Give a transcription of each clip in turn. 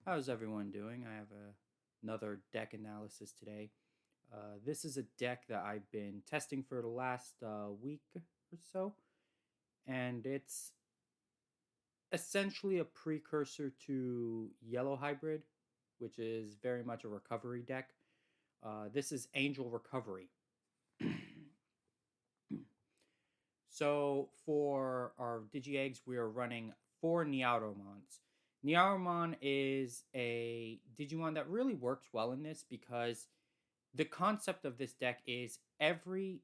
How's everyone doing? I have another deck analysis today. This is a deck that I've been testing for the last week or so, and it's essentially a precursor to Yellow Hybrid, which is very much a recovery deck. This is Angel Recovery. So for our Digi-Eggs, we are running 4 Niauromons. Niauromon is a Digimon that really works well in this because the concept of this deck is every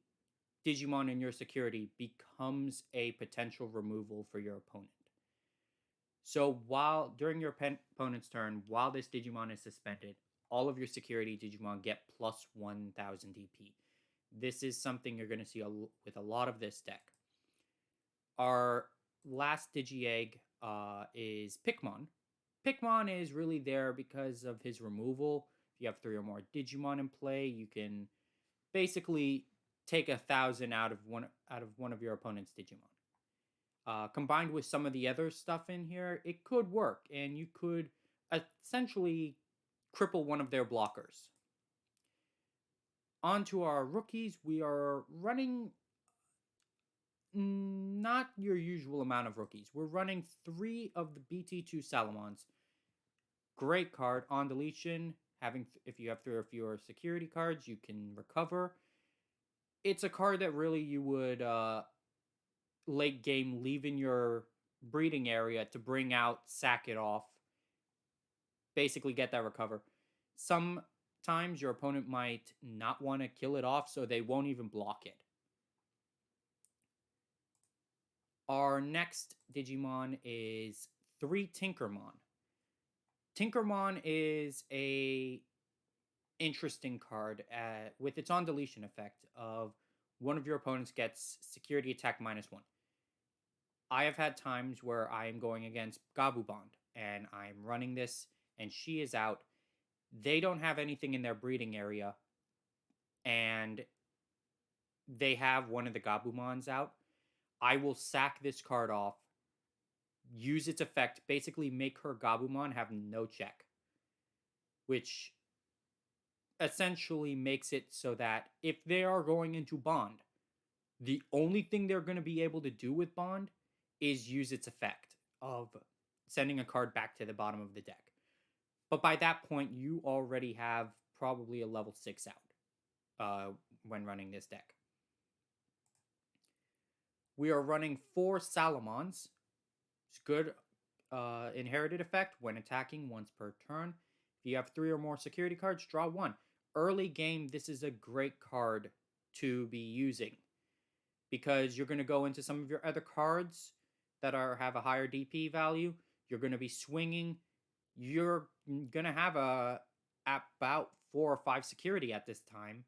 Digimon in your security becomes a potential removal for your opponent. So while during your opponent's turn, while this Digimon is suspended, all of your security Digimon get plus 1000 DP. This is something you're going to see with a lot of this deck. Our last Digi-Egg is Pikmon. Pikmon is really there because of his removal. If you have 3 or more Digimon in play, you can basically take 1,000 out of one of your opponent's Digimon. Combined with some of the other stuff in here, it could work, and you could essentially cripple one of their blockers. On to our rookies, we are running not your usual amount of rookies. We're running 3 of the BT2 Salamons. Great card on deletion. If you have 3 or fewer security cards, you can recover. It's a card that really you would late game leave in your breeding area to bring out, sack it off, basically get that recover. Sometimes your opponent might not want to kill it off, so they won't even block it. Our next Digimon is 3 Tinkermon. Tinkermon is a interesting card with its on deletion effect of one of your opponents gets security attack -1. I have had times where I am going against Gabu Bond and I'm running this and she is out. They don't have anything in their breeding area and they have one of the Gabumons out. I will sack this card off, use its effect, basically make her Gabumon have no check, which essentially makes it so that if they are going into Bond, the only thing they're going to be able to do with Bond is use its effect of sending a card back to the bottom of the deck. But by that point, you already have probably a level 6 out when running this deck. We are running 4 Salamons. It's good inherited effect when attacking once per turn. If you have 3 or more security cards, draw 1. Early game, this is a great card to be using because you're going to go into some of your other cards that have a higher DP value. You're going to be swinging. You're going to have about 4 or 5 security at this time,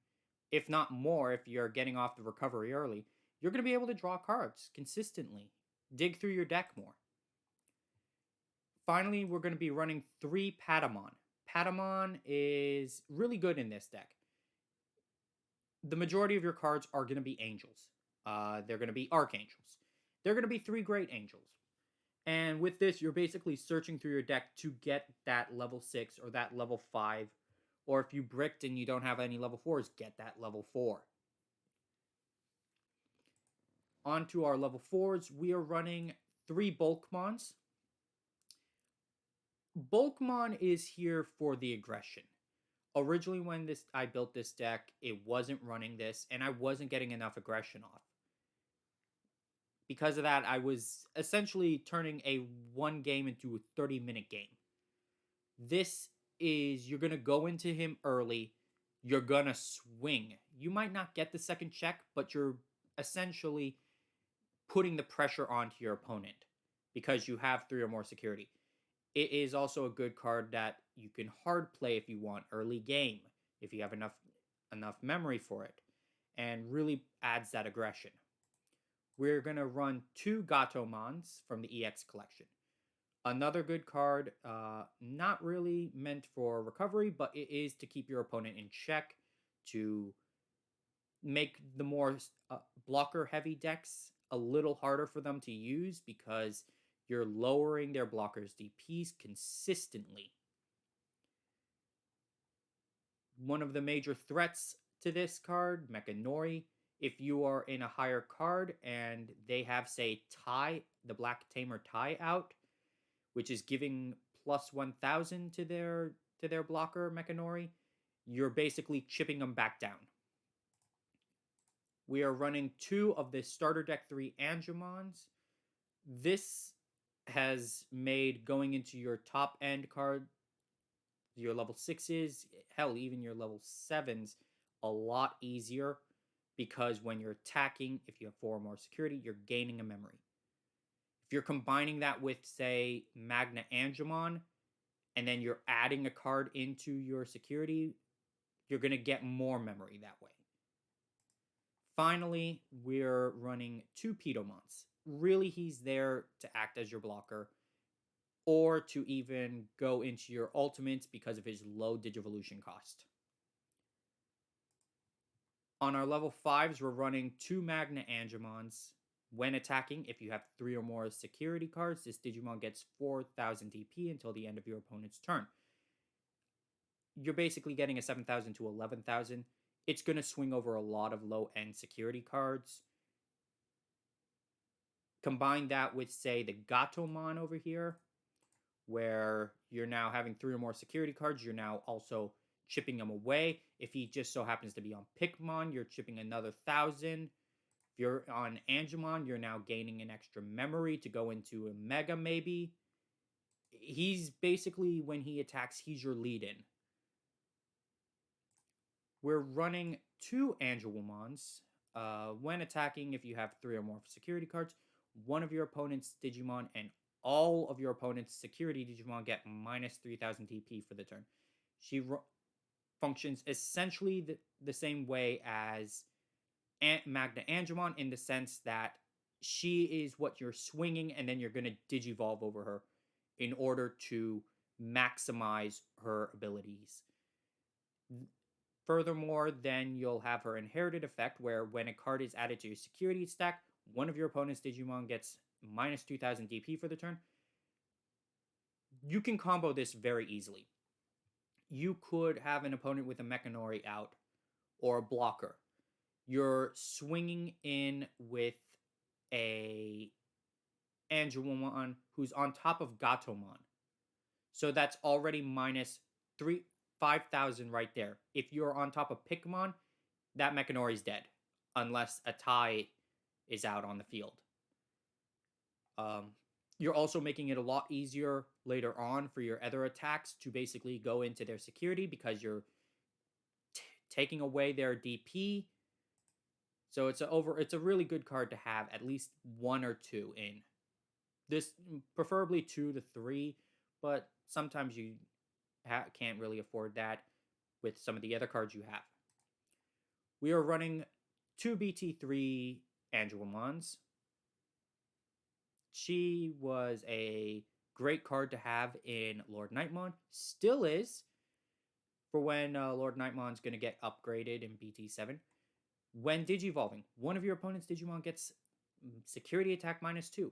if not more if you're getting off the recovery early. You're going to be able to draw cards consistently. Dig through your deck more. Finally, we're going to be running 3 Patamon. Patamon is really good in this deck. The majority of your cards are going to be angels. They're going to be archangels. They're going to be 3 great angels. And with this, you're basically searching through your deck to get that level 6 or that level 5. Or if you bricked and you don't have any level 4s, get that level 4. On to our level 4s, we are running 3 Bulkmons. Bulkmon is here for the aggression. Originally, when I built this deck, it wasn't running this, and I wasn't getting enough aggression off. Because of that, I was essentially turning a 1 game into a 30-minute game. This is, you're going to go into him early, you're going to swing. You might not get the second check, but you're essentially putting the pressure onto your opponent because you have 3 or more security. It is also a good card that you can hard play if you want early game, if you have enough memory for it, and really adds that aggression. We're going to run 2 Gatomons from the EX collection. Another good card, not really meant for recovery, but it is to keep your opponent in check, to make the more blocker-heavy decks a little harder for them to use because you're lowering their blockers' DPs consistently. One of the major threats to this card, Mechanori, if you are in a higher card and they have, say, tie, the Black Tamer tie out, which is giving plus 1,000 to their blocker Mechanori, you're basically chipping them back down. We are running 2 of the starter deck 3 Angemons. This has made going into your top end card, your level 6s, hell, even your level 7s, a lot easier because when you're attacking, if you have 4 or more security, you're gaining a memory. If you're combining that with, say, Magna Angemon, and then you're adding a card into your security, you're going to get more memory that way. Finally, we're running 2 Pedomons. Really, he's there to act as your blocker, or to even go into your ultimates because of his low Digivolution cost. On our level 5s, we're running 2 Magna Angemons. When attacking, if you have 3 or more security cards, this Digimon gets 4,000 DP until the end of your opponent's turn. You're basically getting a 7,000 to 11,000. It's going to swing over a lot of low-end security cards. Combine that with, say, the Gatomon over here, where you're now having 3 or more security cards. You're now also chipping them away. If he just so happens to be on Pikmon, you're chipping another 1,000. If you're on Angemon, you're now gaining an extra memory to go into a Mega, maybe. He's basically, when he attacks, he's your lead-in. We're running 2 Angelwomons. When attacking, if you have 3 or more security cards, one of your opponent's Digimon and all of your opponent's security Digimon get minus 3,000 DP for the turn. She functions essentially the same way as Magna Angemon, in the sense that she is what you're swinging, and then you're going to Digivolve over her in order to maximize her abilities. Furthermore, then you'll have her inherited effect, where when a card is added to your security stack, one of your opponent's Digimon gets minus 2,000 DP for the turn. You can combo this very easily. You could have an opponent with a Mechanori out, or a blocker. You're swinging in with a Angelwomon who's on top of Gatomon. So that's already minus 5,000 right there. If you're on top of Pikmon, that Mechanori's dead, unless a tie is out on the field. You're also making it a lot easier later on for your other attacks to basically go into their security, because you're taking away their DP. So it's a really good card to have at least 1 or 2 in. This, preferably 2 to 3, but sometimes you can't really afford that with some of the other cards you have. We are running 2 BT3 Angelwomons. She was a great card to have in Lord Nightmon. Still is, for when Lord Nightmon's going to get upgraded in BT7. When Digivolving, one of your opponent's Digimon gets security attack minus 2.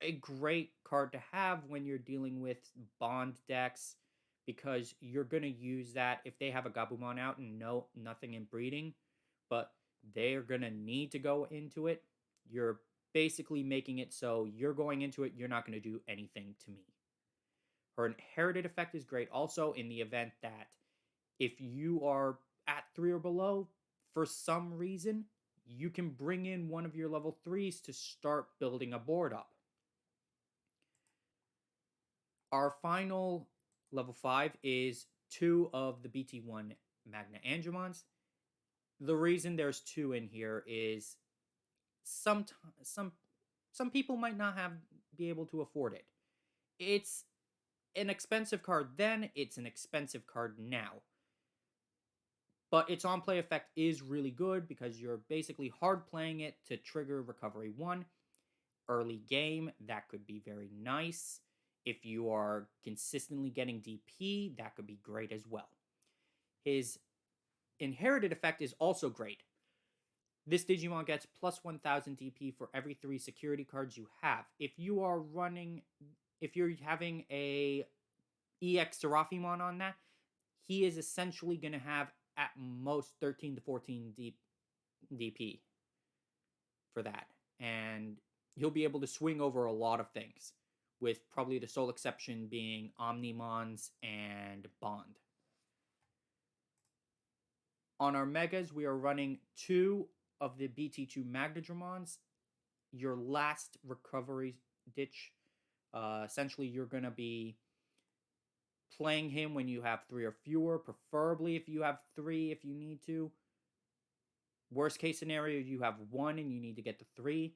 A great card to have when you're dealing with bond decks, because you're going to use that if they have a Gabumon out and nothing in breeding, but they're going to need to go into it. You're basically making it so you're going into it, you're not going to do anything to me. Her inherited effect is great also in the event that if you are at 3 or below, for some reason, you can bring in one of your level 3s to start building a board up. Our final level 5 is 2 of the BT1 Magna Angemons. The reason there's 2 in here is some people might not be able to afford it. It's an expensive card then, it's an expensive card now. But its on-play effect is really good, because you're basically hard playing it to trigger Recovery 1. Early game, that could be very nice. If you are consistently getting DP, that could be great as well. His inherited effect is also great. This Digimon gets plus 1,000 DP for every 3 security cards you have. If you're having a EX01 on that, he is essentially going to have at most 13 to 14 DP for that. And he'll be able to swing over a lot of things, with probably the sole exception being Omnimons and Bond. On our Megas, we are running 2 of the BT2 Magnadramons. Your last recovery ditch. Essentially, you're going to be playing him when you have 3 or fewer, preferably if you have 3 if you need to. Worst case scenario, you have 1 and you need to get to 3.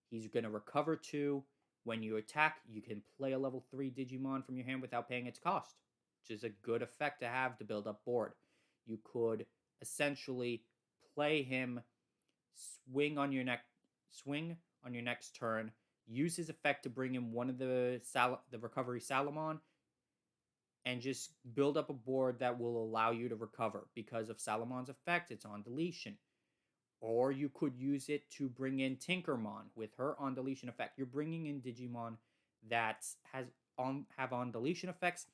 He's going to recover 2. When you attack, you can play a level 3 Digimon from your hand without paying its cost, which is a good effect to have to build up board. You could essentially play him, swing on your next turn, use his effect to bring in one of the recovery Salamon, and just build up a board that will allow you to recover. Because of Salamon's effect, it's on deletion. Or you could use it to bring in Tinkermon with her on deletion effect. You're bringing in Digimon that have on deletion effects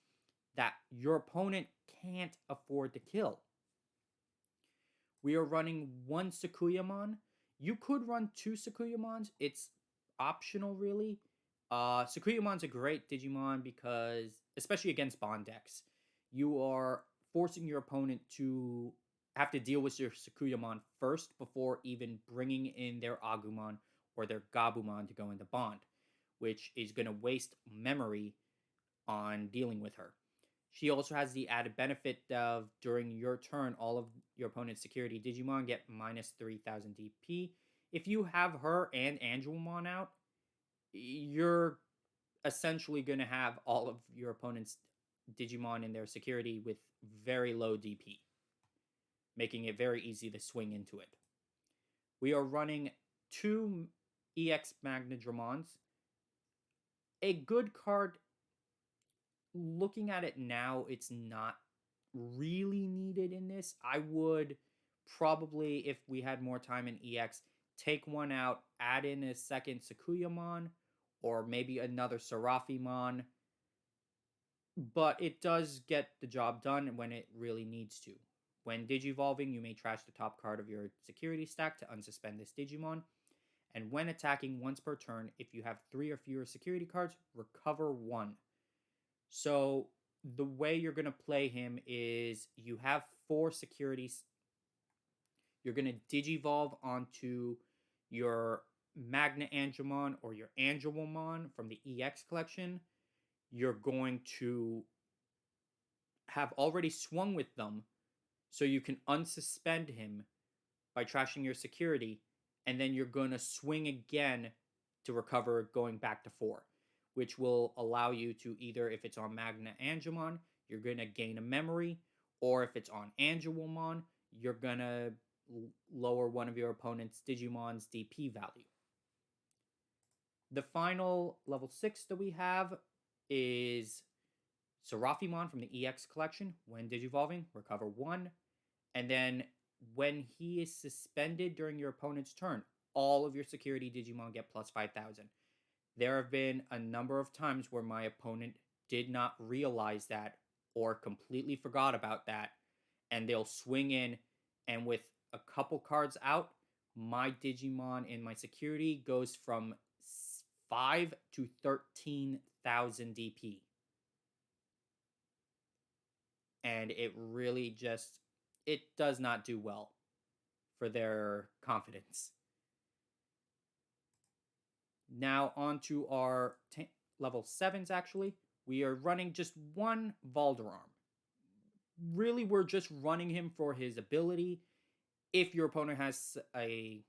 that your opponent can't afford to kill. We are running 1 Sakuyamon. You could run 2 Sakuyamons. It's optional, really. Sakuyamon's a great Digimon because, especially against Bond decks, you are forcing your opponent to have to deal with your Sakuyamon first before even bringing in their Agumon or their Gabumon to go into Bond, which is going to waste memory on dealing with her. She also has the added benefit of, during your turn, all of your opponent's security Digimon get minus 3,000 DP. If you have her and Angelmon out, you're essentially going to have all of your opponent's Digimon in their security with very low DP, making it very easy to swing into it. We are running 2 EX Magnadramons. A good card. Looking at it now, it's not really needed in this. I would probably, if we had more time in EX, take one out, add in a second Sakuyamon, or maybe another Serafimon. But it does get the job done when it really needs to. When Digivolving, you may trash the top card of your security stack to unsuspend this Digimon. And when attacking once per turn, if you have 3 or fewer security cards, recover 1. So the way you're going to play him is you have 4 securities. You're going to Digivolve onto your Magna Angemon or your Angelmon from the EX collection. You're going to have already swung with them, so you can unsuspend him by trashing your security, and then you're going to swing again to recover, going back to 4, which will allow you to either, if it's on Magna Angemon, you're going to gain a memory, or if it's on Angelmon, you're going to lower one of your opponent's Digimon's DP value. The final level 6 that we have is Serafimon from the EX collection. When Digivolving, recover 1. And then when he is suspended during your opponent's turn, all of your security Digimon get plus 5,000. There have been a number of times where my opponent did not realize that or completely forgot about that, and they'll swing in, and with a couple cards out, my Digimon in my security goes from 5 to 13,000 DP. And it really just, it does not do well for their confidence. Now on to our level 7s, actually. We are running just 1 Valderarm. Really, we're just running him for his ability. If your opponent has a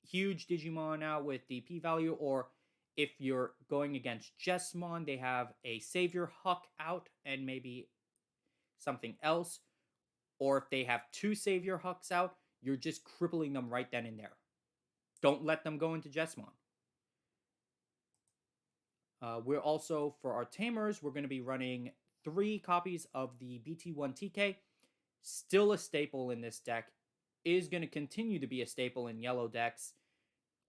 huge Digimon out with DP value, or if you're going against Jessmon, they have a Savior Huck out and maybe something else, or if they have 2 Savior Hucks out, you're just crippling them right then and there. Don't let them go into Jessmon. We're also, for our Tamers, we're going to be running 3 copies of the BT1 TK. Still a staple in this deck. Is going to continue to be a staple in yellow decks.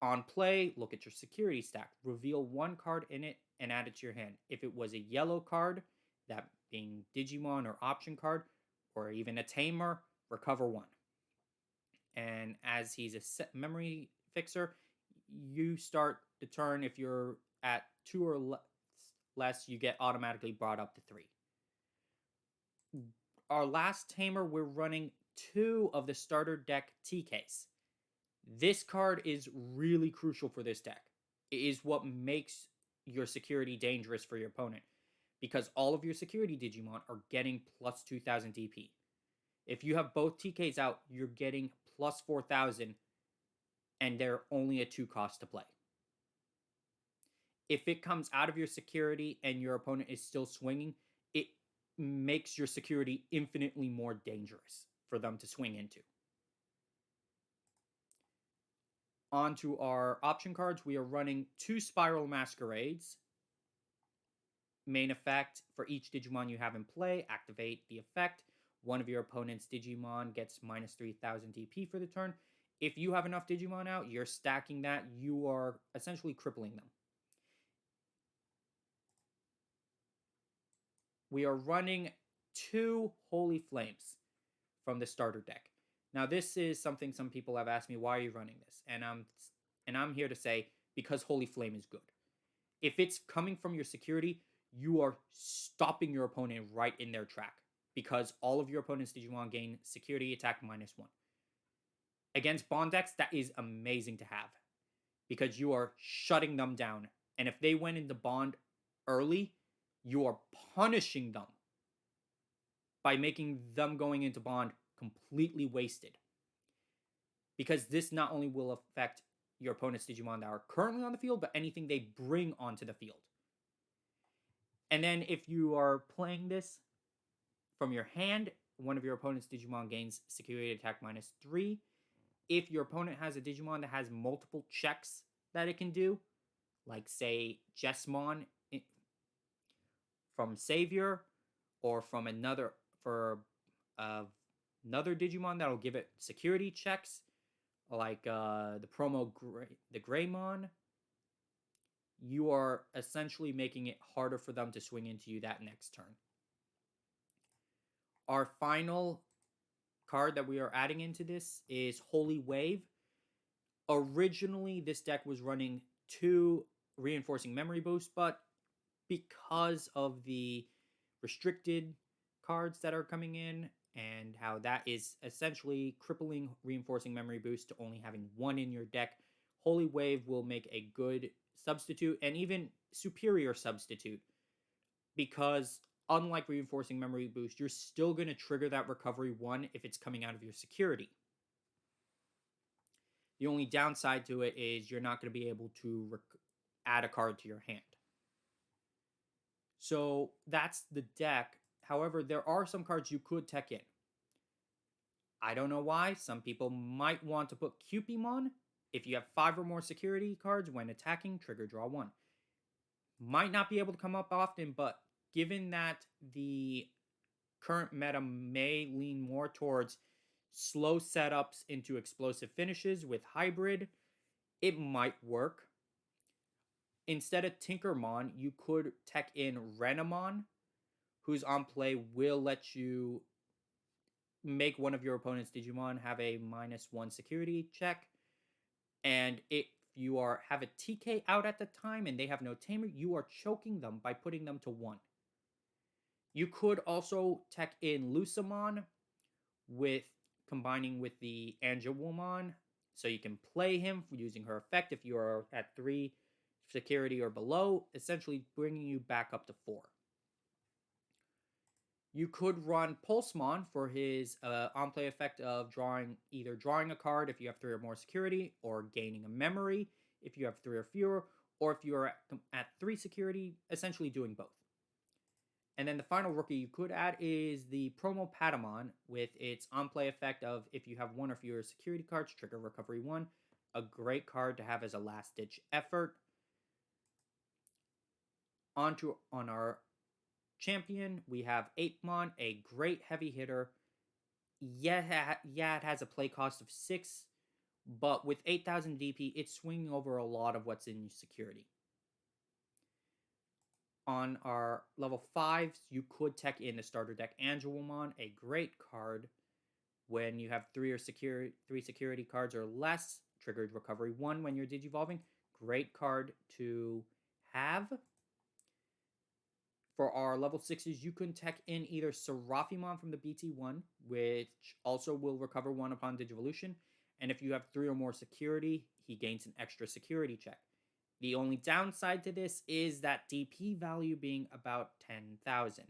On play, look at your security stack. Reveal 1 card in it and add it to your hand. If it was a yellow card that being Digimon or option card, or even a tamer, recover 1. And as he's a set memory fixer, you start the turn. If you're at 2 or less, you get automatically brought up to 3. Our last tamer, we're running 2 of the starter deck TKs. This card is really crucial for this deck. It is what makes your security dangerous for your opponent, because all of your security Digimon are getting plus 2000 DP. If you have both TKs out, you're getting plus 4000, and they're only a 2 cost to play. If it comes out of your security and your opponent is still swinging, it makes your security infinitely more dangerous for them to swing into. Onto our option cards, we are running 2 Spiral Masquerades. Main effect, for each Digimon you have in play, activate the effect. One of your opponent's Digimon gets minus 3000 DP for the turn. If you have enough Digimon out, you're stacking that. You are essentially crippling them. We are running 2 Holy Flames from the starter deck. Now, this is something some people have asked me, why are you running this? And I'm here to say, because Holy Flame is good. If it's coming from your security, you are stopping your opponent right in their track, because all of your opponent's Digimon gain security attack minus 1. Against Bond decks, that is amazing to have, because you are shutting them down. And if they went into Bond early, you are punishing them by making them going into Bond completely wasted. Because this not only will affect your opponent's Digimon that are currently on the field, but anything they bring onto the field. And then if you are playing this from your hand, one of your opponent's Digimon gains security attack minus 3. If your opponent has a Digimon that has multiple checks that it can do, like say Jessmon from Savior, or from another Digimon that'll give it security checks, like the Greymon, you are essentially making it harder for them to swing into you that next turn. Our final card that we are adding into this is Holy Wave. Originally, this deck was running 2 reinforcing memory boosts, but because of the restricted cards that are coming in and how that is essentially crippling reinforcing memory boost to only having 1 in your deck, Holy Wave will make a good substitute, and even superior substitute, because unlike reinforcing memory boost, you're still going to trigger that recovery 1 if it's coming out of your security. The only downside to it is you're not going to be able to add a card to your hand. So that's the deck. However, there are some cards you could tech in. I don't know why. Some people might want to put Cupimon. If you have 5 or more security cards, when attacking, trigger draw 1. Might not be able to come up often, but given that the current meta may lean more towards slow setups into explosive finishes with hybrid, it might work. Instead of Tinkermon, you could tech in Renamon, who's on play will let you make one of your opponent's Digimon have a -1 security check. And if you have a TK out at the time and they have no tamer, you are choking them by putting them to 1. You could also tech in Lucamon with combining with the Angewomon, so you can play him using her effect if you are at 3 security or below, essentially bringing you back up to 4. You could run Pulsemon for his on-play effect of either drawing a card if you have 3 or more security, or gaining a memory if you have 3 or fewer, or if you are at 3 security, essentially doing both. And then the final rookie you could add is the Promo Patamon with its on-play effect of if you have 1 or fewer security cards, trigger recovery 1. A great card to have as a last-ditch effort. On our champion, we have Apemon, a great heavy hitter. Yeah, it has a play cost of 6, but with 8000 DP, it's swinging over a lot of what's in security. On our level 5s, you could tech in the starter deck Angelomon, a great card. When you have three security cards or less, triggered recovery 1 when you're digivolving. Great card to have. For our level 6s, you can tech in either Seraphimon from the BT1, which also will recover 1 upon digivolution. And if you have 3 or more security, he gains an extra security check. The only downside to this is that DP value being about 10,000.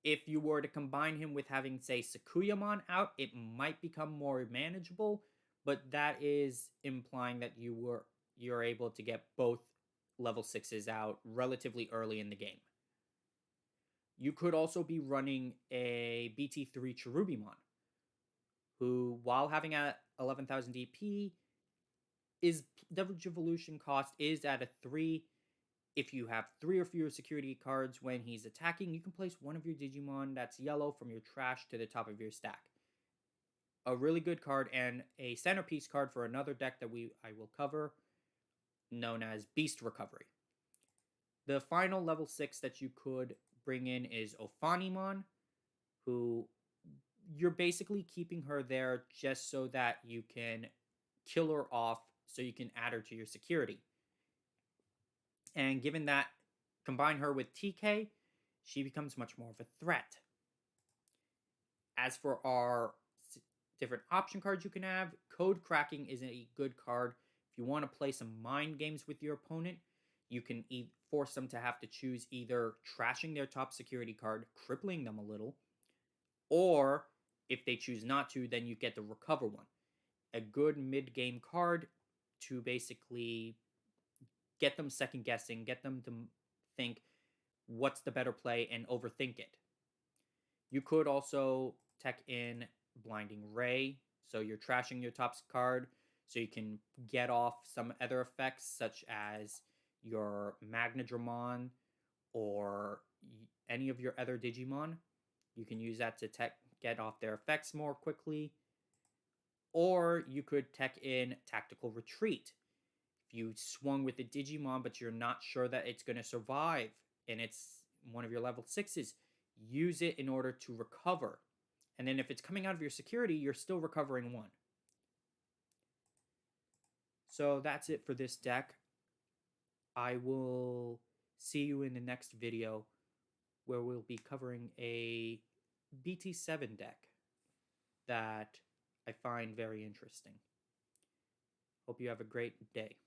If you were to combine him with having, say, Sakuyamon out, it might become more manageable, but that is implying that you're able to get both level 6s out relatively early in the game. You could also be running a BT3 Cherubimon, who, while having at 11,000 DP, his Digivolution cost is at a 3. If you have 3 or fewer security cards when he's attacking, you can place one of your Digimon that's yellow from your trash to the top of your stack. A really good card and a centerpiece card for another deck that I will cover, known as Beast Recovery. The final level 6 that you could bring in is Ophanimon, who you're basically keeping her there just so that you can kill her off so you can add her to your security. And given that, combine her with TK, she becomes much more of a threat. As for our different option cards you can have, Code Cracking is a good card. If you want to play some mind games with your opponent, you can force them to have to choose either trashing their top security card, crippling them a little, or if they choose not to, then you get the recover one. A good mid-game card to basically get them second guessing, get them to think what's the better play and overthink it. You could also tech in Blinding Ray, so you're trashing your top card so you can get off some other effects such as your Magnadramon or any of your other Digimon. You can use that to get off their effects more quickly. Or you could tech in Tactical Retreat. If you swung with the Digimon but you're not sure that it's going to survive and it's one of your level 6s, use it in order to recover. And then if it's coming out of your security, you're still recovering 1. So that's it for this deck. I will see you in the next video where we'll be covering a BT7 deck that I find very interesting. Hope you have a great day.